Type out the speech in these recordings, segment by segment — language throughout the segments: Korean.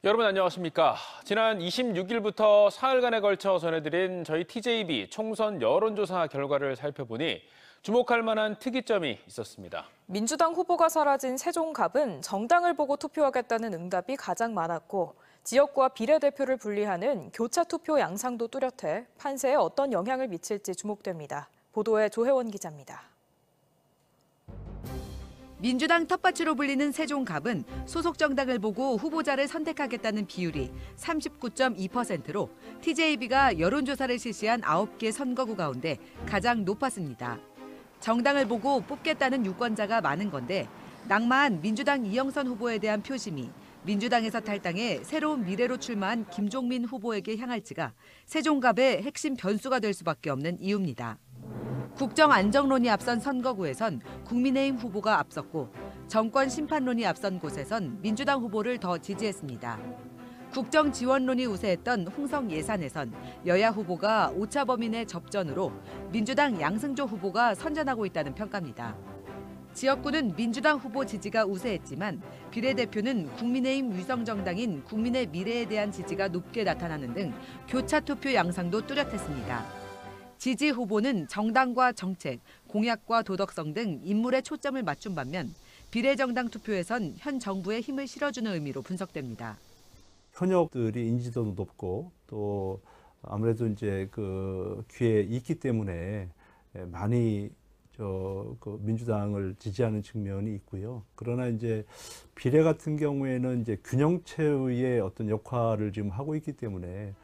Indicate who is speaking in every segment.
Speaker 1: 여러분 안녕하십니까? 지난 26일부터 사흘간에 걸쳐 전해드린 저희 TJB 총선 여론조사 결과를 살펴보니 주목할 만한 특이점이 있었습니다.
Speaker 2: 민주당 후보가 사라진 세종갑은 정당을 보고 투표하겠다는 응답이 가장 많았고 지역과 비례대표를 분리하는 교차 투표 양상도 뚜렷해 판세에 어떤 영향을 미칠지 주목됩니다. 보도에 조혜원 기자입니다.
Speaker 3: 민주당 텃밭으로 불리는 세종갑은 소속 정당을 보고 후보자를 선택하겠다는 비율이 39.2%로 TJB가 여론조사를 실시한 9개 선거구 가운데 가장 높았습니다. 정당을 보고 뽑겠다는 유권자가 많은 건데 낙마한 민주당 이영선 후보에 대한 표심이 민주당에서 탈당해 새로운 미래로 출마한 김종민 후보에게 향할지가 세종갑의 핵심 변수가 될 수밖에 없는 이유입니다. 국정 안정론이 앞선 선거구에선 국민의힘 후보가 앞섰고 정권 심판론이 앞선 곳에선 민주당 후보를 더 지지했습니다. 국정 지원론이 우세했던 홍성 예산에선 여야 후보가 오차 범위 내 접전으로 민주당 양승조 후보가 선전하고 있다는 평가입니다. 지역구는 민주당 후보 지지가 우세했지만 비례대표는 국민의힘 위성정당인 국민의 미래에 대한 지지가 높게 나타나는 등 교차 투표 양상도 뚜렷했습니다. 지지 후보는 정당과 정책, 공약과 도덕성 등 인물에 초점을 맞춘 반면 비례정당 투표에선 현 정부에 힘을 실어주는 의미로 분석됩니다.
Speaker 4: 현역들이 인지도도 높고 또 아무래도 이제 그 귀에 있기 때문에 많이 민주당을 지지하는 측면이 있고요. 그러나 이제 비례 같은 경우에는 이제 균형체의 어떤 역할을 지금 하고 있기 때문에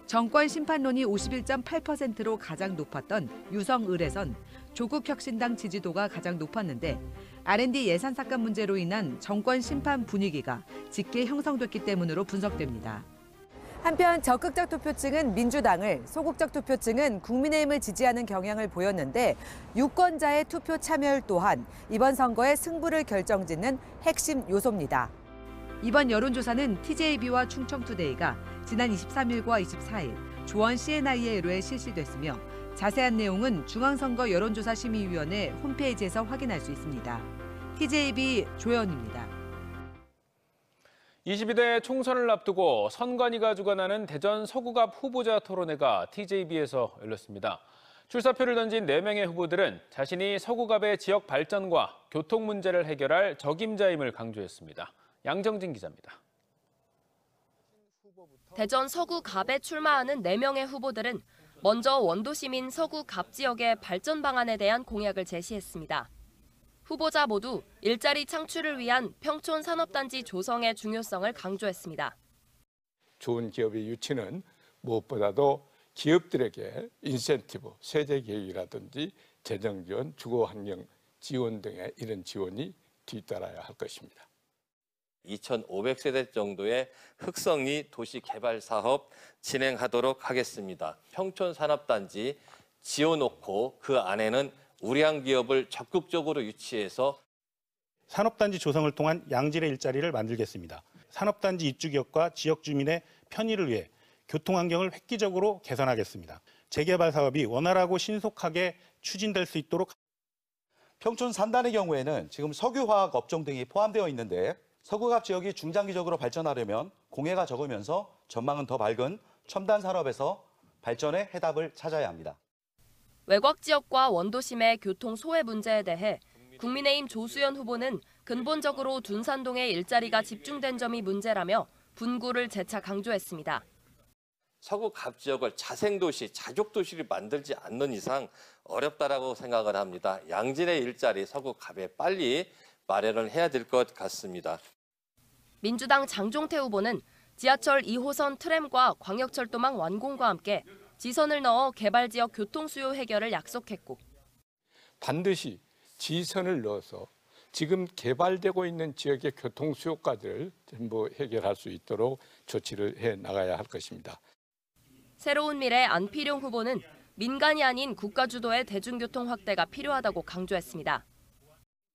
Speaker 3: 정권 심판론이 51.8%로 가장 높았던 유성을에선 조국혁신당 지지도가 가장 높았는데 R&D 예산 삭감 문제로 인한 정권 심판 분위기가 짙게 형성됐기 때문으로 분석됩니다. 한편 적극적 투표층은 민주당을, 소극적 투표층은 국민의힘을 지지하는 경향을 보였는데 유권자의 투표 참여율 또한 이번 선거의 승부를 결정짓는 핵심 요소입니다. 이번 여론조사는 TJB와 충청투데이가 지난 23일과 24일 조원 CNI에 의뢰 실시됐으며 자세한 내용은 중앙선거 여론조사심의위원회 홈페이지에서 확인할 수 있습니다. TJB 조혜원입니다.
Speaker 1: 22대 총선을 앞두고 선관위가 주관하는 대전 서구갑 후보자 토론회가 TJB에서 열렸습니다. 출사표를 던진 4명의 후보들은 자신이 서구갑의 지역 발전과 교통 문제를 해결할 적임자임을 강조했습니다. 양정진 기자입니다.
Speaker 5: 대전 서구갑에 출마하는 4명의 후보들은 먼저 원도시민 서구갑 지역의 발전 방안에 대한 공약을 제시했습니다. 후보자 모두 일자리 창출을 위한 평촌 산업단지 조성의 중요성을 강조했습니다.
Speaker 6: 좋은 기업의 유치는 무엇보다도 기업들에게 인센티브, 세제 계획이라든지 재정 지원, 주거 환경 지원 등의 이런 지원이 뒤따라야 할 것입니다.
Speaker 7: 2,500세대 정도의 흑성리 도시개발 사업 진행하도록 하겠습니다. 평촌 산업단지 지어놓고 그 안에는 우량 기업을 적극적으로 유치해서
Speaker 8: 산업단지 조성을 통한 양질의 일자리를 만들겠습니다. 산업단지 입주 기업과 지역 주민의 편의를 위해 교통환경을 획기적으로 개선하겠습니다. 재개발 사업이 원활하고 신속하게 추진될 수 있도록.
Speaker 9: 평촌 산단의 경우에는 지금 석유화학 업종 등이 포함되어 있는데 서구갑 지역이 중장기적으로 발전하려면 공해가 적으면서 전망은 더 밝은 첨단 산업에서 발전의 해답을 찾아야 합니다.
Speaker 5: 외곽 지역과 원도심의 교통 소외 문제에 대해 국민의힘 조수연 후보는 근본적으로 둔산동의 일자리가 집중된 점이 문제라며 분구를 재차 강조했습니다.
Speaker 7: 서구갑 지역을 자생도시, 자족도시를 만들지 않는 이상 어렵다라고 생각을 합니다. 양질의 일자리 서구갑에 빨리 마련을 해야 될 것 같습니다.
Speaker 5: 민주당 장종태 후보는 지하철 2호선 트램과 광역철도망 완공과 함께 지선을 넣어 개발 지역 교통 수요 해결을 약속했고
Speaker 6: 반드시 지선을 넣어서 지금 개발되고 있는 지역의 교통 수요까지를 전부 해결할 수 있도록 조치를 해 나가야 할 것입니다.
Speaker 5: 새로운 미래 안필용 후보는 민간이 아닌 국가 주도의 대중교통 확대가 필요하다고 강조했습니다.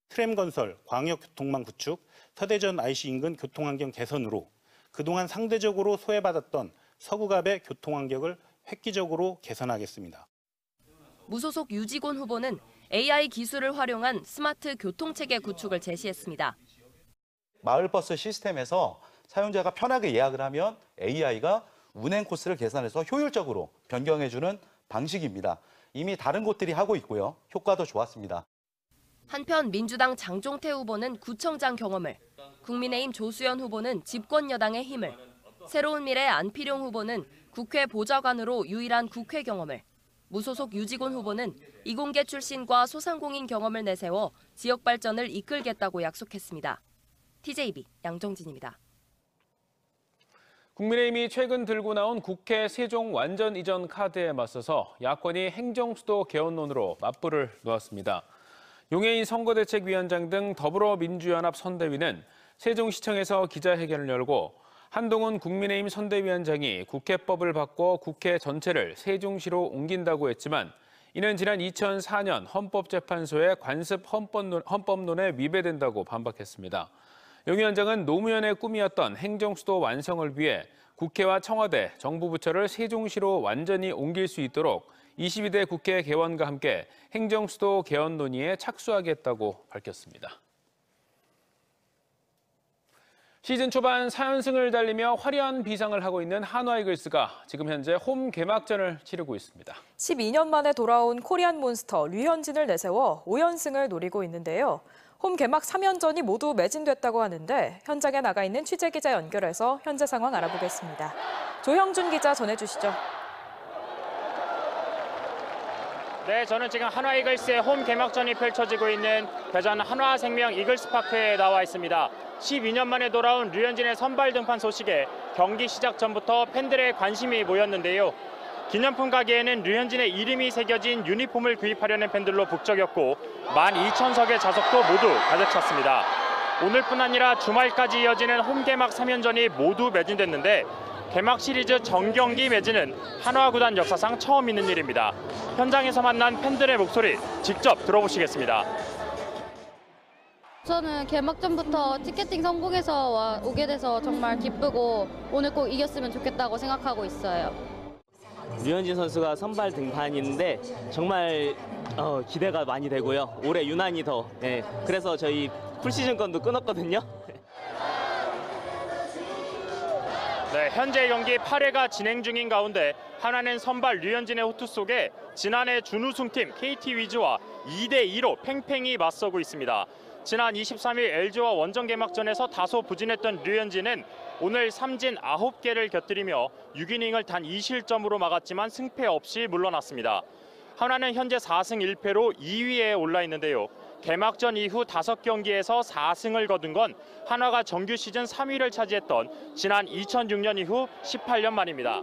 Speaker 8: 트램 건설, 광역교통망 구축, 서대전 IC 인근 교통환경 개선으로 그동안 상대적으로 소외받았던 서구갑의 교통환경을 획기적으로 개선하겠습니다.
Speaker 5: 무소속 유지곤 후보는 AI 기술을 활용한 스마트 교통체계 구축을 제시했습니다.
Speaker 9: 마을버스 시스템에서 사용자가 편하게 예약을 하면 AI가 운행 코스를 계산해서 효율적으로 변경해주는 방식입니다. 이미 다른 곳들이 하고 있고요. 효과도 좋았습니다.
Speaker 5: 한편 민주당 장종태 후보는 구청장 경험을, 국민의힘 조수연 후보는 집권 여당의 힘을, 새로운 미래 안필용 후보는 국회 보좌관으로 유일한 국회 경험을, 무소속 유직원 후보는 이공계 출신과 소상공인 경험을 내세워 지역 발전을 이끌겠다고 약속했습니다. TJB 양정진입니다.
Speaker 1: 국민의힘이 최근 들고 나온 국회 세종 완전 이전 카드에 맞서서 야권이 행정수도 개헌론으로 맞불을 놓았습니다. 용해인 선거대책위원장 등 더불어민주연합 선대위는 세종시청에서 기자회견을 열고 한동훈 국민의힘 선대위원장이 국회법을 바꿔 국회 전체를 세종시로 옮긴다고 했지만 이는 지난 2004년 헌법재판소의 관습 헌법론에 위배된다고 반박했습니다. 용 위원장은 노무현의 꿈이었던 행정수도 완성을 위해 국회와 청와대, 정부 부처를 세종시로 완전히 옮길 수 있도록 22대 국회 개원과 함께 행정수도 개헌 논의에 착수하겠다고 밝혔습니다. 시즌 초반 4연승을 달리며 화려한 비상을 하고 있는 한화이글스가 지금 현재 홈 개막전을 치르고 있습니다.
Speaker 2: 12년 만에 돌아온 코리안 몬스터 류현진을 내세워 5연승을 노리고 있는데요. 홈 개막 3연전이 모두 매진됐다고 하는데 현장에 나가 있는 취재기자 연결해서 현재 상황 알아보겠습니다. 조형준 기자 전해주시죠.
Speaker 10: 네, 저는 지금 한화이글스의 홈 개막전이 펼쳐지고 있는 대전 한화생명 이글스파크에 나와 있습니다. 12년 만에 돌아온 류현진의 선발 등판 소식에 경기 시작 전부터 팬들의 관심이 모였는데요. 기념품 가게에는 류현진의 이름이 새겨진 유니폼을 구입하려는 팬들로 북적였고 12,000석의 좌석도 모두 가득 찼습니다. 오늘뿐 아니라 주말까지 이어지는 홈 개막 3연전이 모두 매진됐는데 개막 시리즈 정경기 매진은 한화 구단 역사상 처음 있는 일입니다. 현장에서 만난 팬들의 목소리 직접 들어보시겠습니다.
Speaker 11: 저는 개막전부터 티켓팅 성공해서 오게 돼서 정말 기쁘고 오늘 꼭 이겼으면 좋겠다고 생각하고 있어요.
Speaker 12: 류현진 선수가 선발 등판인데 정말 기대가 많이 되고요. 올해 유난히 더 그래서 저희 풀시즌권도 끊었거든요.
Speaker 10: 네, 현재 경기 8회가 진행 중인 가운데 한화는 선발 류현진의 호투 속에 지난해 준우승팀 KT 위즈와 2대2로 팽팽히 맞서고 있습니다. 지난 23일 LG와 원정 개막전에서 다소 부진했던 류현진은 오늘 삼진 9개를 곁들이며 6이닝을 단 2실점으로 막았지만 승패 없이 물러났습니다. 한화는 현재 4승 1패로 2위에 올라 있는데요. 개막전 이후 5경기에서 4승을 거둔 건 한화가 정규 시즌 3위를 차지했던 지난 2006년 이후 18년 만입니다.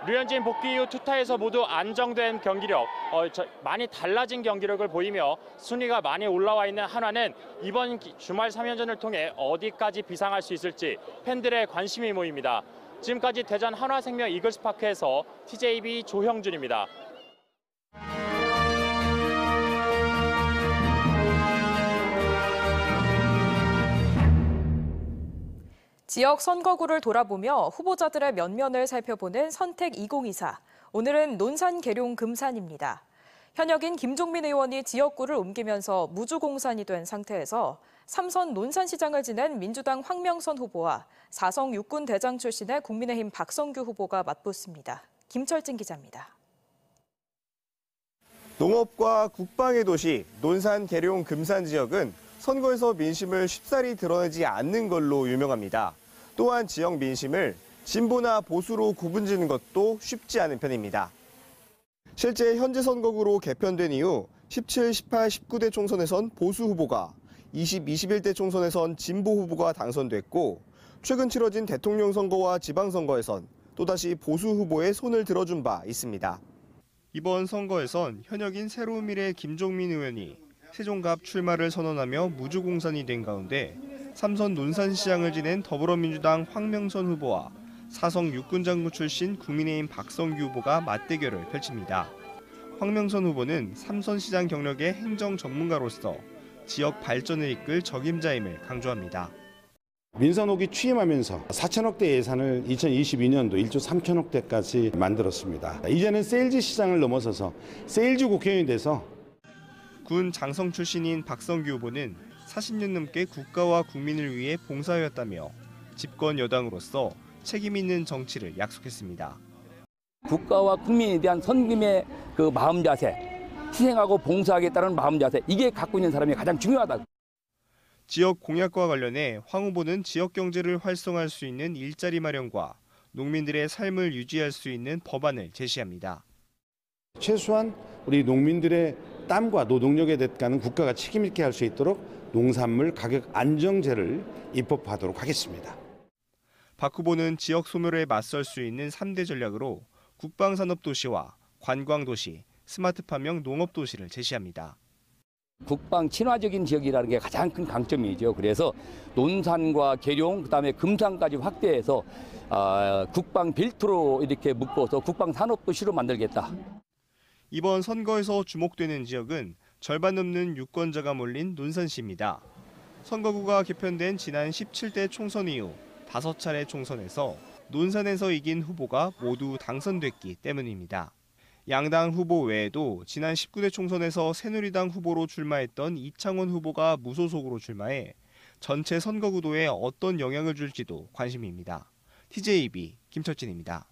Speaker 10: 류현진 복귀 이후 투타에서 모두 안정된 경기력, 많이 달라진 경기력을 보이며 순위가 많이 올라와 있는 한화는 이번 주말 3연전을 통해 어디까지 비상할 수 있을지 팬들의 관심이 모입니다. 지금까지 대전 한화생명 이글스파크에서 TJB 조형준입니다.
Speaker 2: 지역 선거구를 돌아보며 후보자들의 면면을 살펴보는 선택 2024. 오늘은 논산 계룡 금산입니다. 현역인 김종민 의원이 지역구를 옮기면서 무주공산이 된 상태에서 3선 논산시장을 지낸 민주당 황명선 후보와 4성 육군 대장 출신의 국민의힘 박성규 후보가 맞붙습니다. 김철진 기자입니다.
Speaker 13: 농업과 국방의 도시 논산 계룡 금산 지역은 선거에서 민심을 쉽사리 드러내지 않는 걸로 유명합니다. 또한 지역 민심을 진보나 보수로 구분짓는 것도 쉽지 않은 편입니다. 실제 현재 선거구로 개편된 이후 17, 18, 19대 총선에선 보수 후보가, 20, 21대 총선에선 진보 후보가 당선됐고 최근 치러진 대통령 선거와 지방선거에선 또다시 보수 후보의 손을 들어준 바 있습니다. 이번 선거에선 현역인 새로운 미래 김종민 의원이 세종갑 출마를 선언하며 무주공산이 된 가운데 3선 논산시장을 지낸 더불어민주당 황명선 후보와 4성 육군장군 출신 국민의힘 박성규 후보가 맞대결을 펼칩니다. 황명선 후보는 3선 시장 경력의 행정 전문가로서 지역 발전을 이끌 적임자임을 강조합니다.
Speaker 14: 민선옥이 취임하면서 4천억대 예산을 2022년도 1조 3천억대까지 만들었습니다. 이제는 세일즈 시장을 넘어서서 세일즈 국회의원이 돼서
Speaker 13: 군 장성 출신인 박성규 후보는 40년 넘게 국가와 국민을 위해 봉사해왔다며 집권 여당으로서 책임 있는 정치를 약속했습니다.
Speaker 15: 국가와 국민에 대한 선김의 그 마음 자세, 희생하고 봉사하겠다는 마음 자세, 이게 갖고 있는 사람이 가장 중요하다.
Speaker 13: 지역 공약과 관련해 황 후보는 지역 경제를 활성화할 수 있는 일자리 마련과 농민들의 삶을 유지할 수 있는 법안을 제시합니다.
Speaker 14: 최소한 우리 농민들의 땀과 노동력의 대가는 국가가 책임 있게 할 수 있도록 농산물 가격 안정제를 입법하도록 하겠습니다.
Speaker 13: 박 후보는 지역 소멸에 맞설 수 있는 3대 전략으로 국방산업도시와 관광도시, 스마트팜형 농업도시를 제시합니다.
Speaker 15: 국방 친화적인 지역이라는 게 가장 큰 강점이죠. 그래서 논산과 계룡, 그다음에 금산까지 확대해서 국방 벨트로 이렇게 묶어서 국방 산업도시로 만들겠다.
Speaker 13: 이번 선거에서 주목되는 지역은 절반 넘는 유권자가 몰린 논산시입니다. 선거구가 개편된 지난 17대 총선 이후 5차례 총선에서 논산에서 이긴 후보가 모두 당선됐기 때문입니다. 양당 후보 외에도 지난 19대 총선에서 새누리당 후보로 출마했던 이창원 후보가 무소속으로 출마해 전체 선거구도에 어떤 영향을 줄지도 관심입니다. TJB 김철진입니다.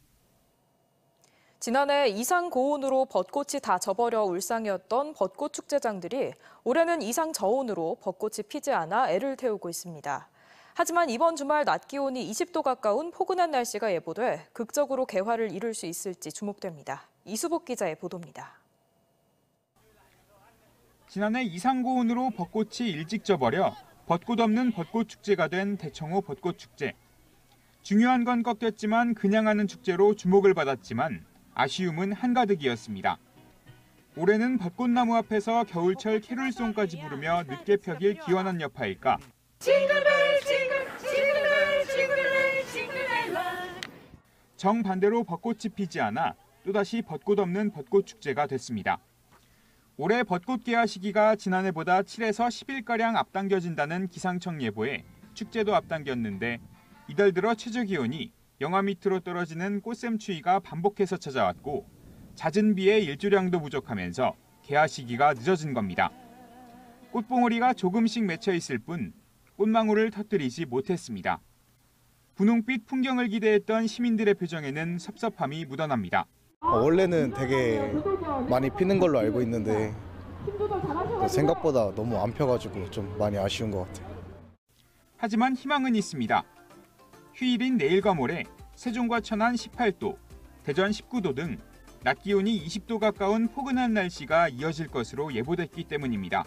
Speaker 2: 지난해 이상 고온으로 벚꽃이 다 져버려 울상이었던 벚꽃 축제장들이 올해는 이상 저온으로 벚꽃이 피지 않아 애를 태우고 있습니다. 하지만 이번 주말 낮 기온이 20도 가까운 포근한 날씨가 예보돼 극적으로 개화를 이룰 수 있을지 주목됩니다. 이수복 기자의 보도입니다.
Speaker 16: 지난해 이상 고온으로 벚꽃이 일찍 져버려 벚꽃 없는 벚꽃 축제가 된 대청호 벚꽃 축제. 중요한 건 꺾였지만 그냥 하는 축제로 주목을 받았지만 아쉬움은 한가득이었습니다. 올해는 벚꽃나무 앞에서 겨울철 캐롤송까지 부르며 늦게 펴길 기원한 여파일까. 정반대로 벚꽃이 피지 않아 또다시 벚꽃 없는 벚꽃 축제가 됐습니다. 올해 벚꽃 개화 시기가 지난해보다 7에서 10일가량 앞당겨진다는 기상청 예보에 축제도 앞당겼는데 이달 들어 최저기온이 영하 밑으로 떨어지는 꽃샘추위가 반복해서 찾아왔고 잦은 비에 일조량도 부족하면서 개화 시기가 늦어진 겁니다. 꽃봉오리가 조금씩 맺혀 있을 뿐 꽃망울을 터뜨리지 못했습니다. 분홍빛 풍경을 기대했던 시민들의 표정에는 섭섭함이 묻어납니다.
Speaker 17: 원래는 되게 많이 피는 걸로 알고 있는데 생각보다 너무 안 펴가지고 좀 많이 아쉬운 것 같아요.
Speaker 16: 하지만 희망은 있습니다. 휴일인 내일과 모레 세종과 천안 18도, 대전 19도 등 낮 기온이 20도 가까운 포근한 날씨가 이어질 것으로 예보됐기 때문입니다.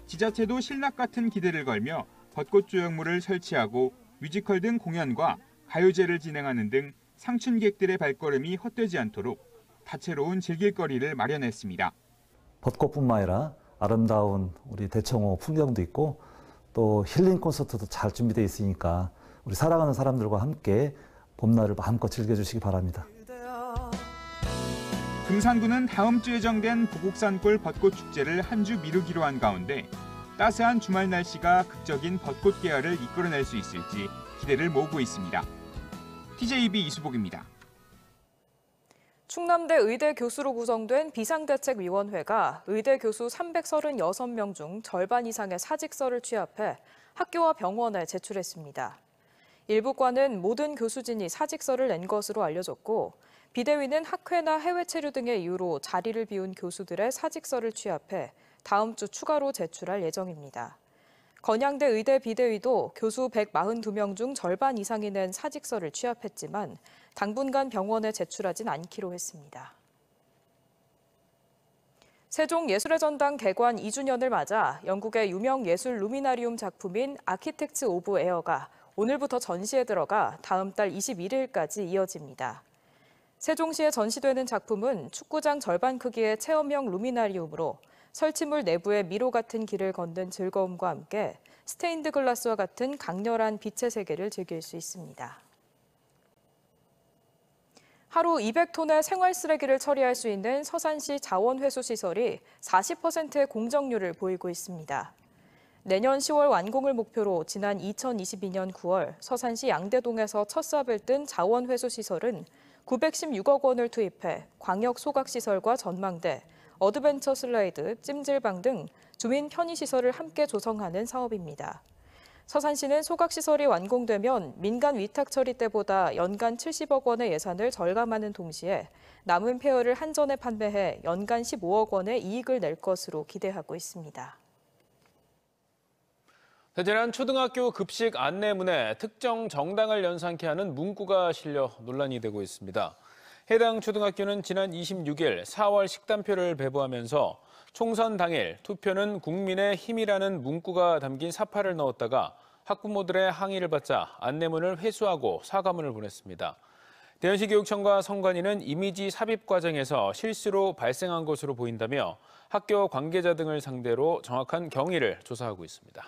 Speaker 16: 지자체도 신락 같은 기대를 걸며 벚꽃 조형물을 설치하고 뮤지컬 등 공연과 가요제를 진행하는 등 상춘객들의 발걸음이 헛되지 않도록 다채로운 즐길거리를 마련했습니다.
Speaker 18: 벚꽃뿐만 아니라 아름다운 우리 대청호 풍경도 있고 또 힐링 콘서트도 잘 준비되어 있으니까 우리 사랑하는 사람들과 함께 봄날을 마음껏 즐겨주시기 바랍니다.
Speaker 16: 금산구는 다음 주 예정된 보곡산골 벚꽃 축제를 한 주 미루기로 한 가운데 따스한 주말 날씨가 극적인 벚꽃 개화를 이끌어낼 수 있을지 기대를 모으고 있습니다. TJB 이수복입니다.
Speaker 2: 충남대 의대 교수로 구성된 비상대책위원회가 의대 교수 336명 중 절반 이상의 사직서를 취합해 학교와 병원에 제출했습니다. 일부 과는 모든 교수진이 사직서를 낸 것으로 알려졌고 비대위는 학회나 해외 체류 등의 이유로 자리를 비운 교수들의 사직서를 취합해 다음 주 추가로 제출할 예정입니다. 건양대 의대 비대위도 교수 142명 중 절반 이상이 낸 사직서를 취합했지만 당분간 병원에 제출하진 않기로 했습니다. 세종예술의 전당 개관 2주년을 맞아 영국의 유명 예술 루미나리움 작품인 아키텍츠 오브 에어가 오늘부터 전시에 들어가 다음 달 21일까지 이어집니다. 세종시에 전시되는 작품은 축구장 절반 크기의 체험형 루미나리움으로 설치물 내부에 미로 같은 길을 걷는 즐거움과 함께 스테인드 글라스와 같은 강렬한 빛의 세계를 즐길 수 있습니다. 하루 200톤의 생활 쓰레기를 처리할 수 있는 서산시 자원회수시설이 40%의 공정률을 보이고 있습니다. 내년 10월 완공을 목표로 지난 2022년 9월 서산시 양대동에서 첫 삽을 뜬 자원회수시설은 916억 원을 투입해 광역 소각시설과 전망대, 어드벤처 슬라이드, 찜질방 등 주민 편의시설을 함께 조성하는 사업입니다. 서산시는 소각시설이 완공되면 민간 위탁 처리 때보다 연간 70억 원의 예산을 절감하는 동시에 남은 폐허를 한전에 판매해 연간 15억 원의 이익을 낼 것으로 기대하고 있습니다.
Speaker 1: 대전한 초등학교 급식 안내문에 특정 정당을 연상케 하는 문구가 실려 논란이 되고 있습니다. 해당 초등학교는 지난 26일 4월 식단표를 배부하면서 총선 당일 투표는 국민의 힘이라는 문구가 담긴 사파를 넣었다가 학부모들의 항의를 받자 안내문을 회수하고 사과문을 보냈습니다. 대전시 교육청과 선관위는 이미지 삽입 과정에서 실수로 발생한 것으로 보인다며 학교 관계자 등을 상대로 정확한 경위를 조사하고 있습니다.